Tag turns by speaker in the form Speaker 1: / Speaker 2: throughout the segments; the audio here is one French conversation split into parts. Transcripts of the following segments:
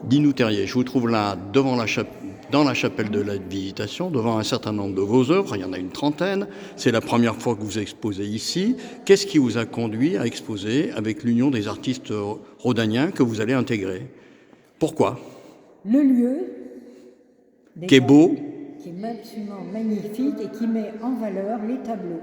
Speaker 1: Dino Terrier, je vous trouve là dans la chapelle de la Visitation, devant un certain nombre de vos œuvres, il y en a une trentaine, c'est la première fois que vous exposez ici. Qu'est-ce qui vous a conduit à exposer avec l'Union des artistes rhodaniens que vous allez intégrer? Pourquoi?
Speaker 2: Le lieu,
Speaker 1: Qui est beau,
Speaker 2: qui est absolument magnifique et qui met en valeur les tableaux.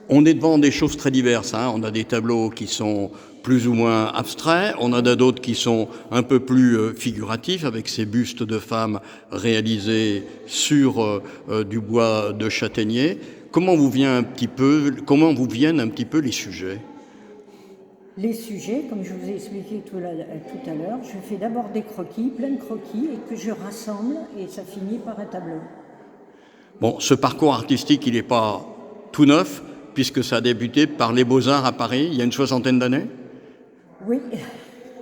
Speaker 1: on est devant des choses très diverses, hein. On a des tableaux qui sont plus ou moins abstraits, on en a d'autres qui sont un peu plus figuratifs, avec ces bustes de femmes réalisés sur du bois de châtaignier. Comment vous viennent un petit peu les sujets?
Speaker 2: Les sujets, comme je vous ai expliqué tout à l'heure, je fais d'abord des croquis, plein de croquis, et que je rassemble, et ça finit par un tableau.
Speaker 1: Bon, ce parcours artistique, il n'est pas tout neuf, puisque ça a débuté par les Beaux-Arts à Paris, il y a une soixantaine d'années?
Speaker 2: Oui,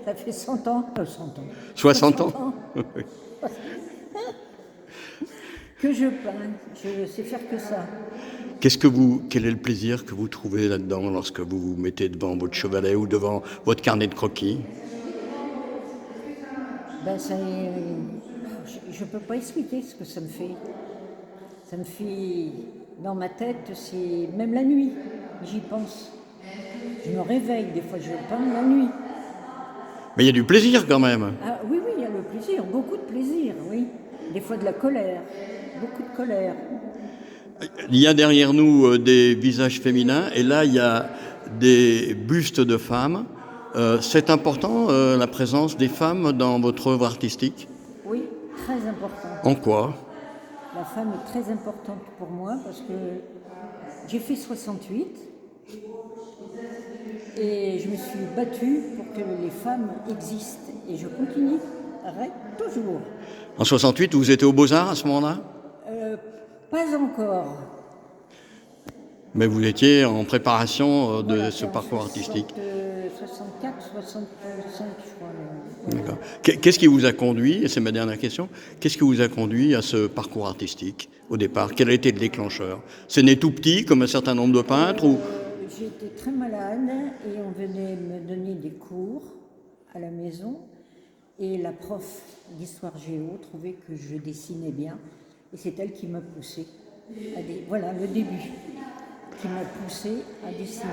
Speaker 2: ça fait 100 ans, 100 ans.
Speaker 1: 60 ans.
Speaker 2: Que je peins, je sais faire que ça.
Speaker 1: Quel est le plaisir que vous trouvez là-dedans lorsque vous vous mettez devant votre chevalet ou devant votre carnet de croquis?
Speaker 2: Ben, je ne peux pas expliquer ce que ça me fait. Ça me fait, dans ma tête, c'est même la nuit, j'y pense. Je me réveille, des fois je peins la nuit.
Speaker 1: Mais il y a du plaisir quand même.
Speaker 2: Ah, oui, il y a le plaisir, beaucoup de plaisir, oui. Des fois de la colère, beaucoup de colère.
Speaker 1: Il y a derrière nous des visages féminins et là il y a des bustes de femmes. C'est important la présence des femmes dans votre œuvre artistique?
Speaker 2: Oui, très important.
Speaker 1: En quoi?
Speaker 2: La femme est très importante pour moi parce que j'ai fait 68 et je me suis battue pour que les femmes existent et je continue, arrête toujours.
Speaker 1: En 68, vous étiez aux Beaux-Arts à ce moment-là?
Speaker 2: Pas encore.
Speaker 1: Mais vous étiez en préparation de ce parcours artistique.
Speaker 2: 64, 65, je crois.
Speaker 1: D'accord. Qu'est-ce qui vous a conduit, et c'est ma dernière question, qu'est-ce qui vous a conduit à ce parcours artistique au départ? Quel a été le déclencheur? C'est né tout petit, comme un certain nombre de peintres ou...
Speaker 2: J'étais très malade et on venait me donner des cours à la maison et la prof d'histoire géo trouvait que je dessinais bien et c'est elle qui m'a poussée. Voilà le début qui m'a poussée à dessiner.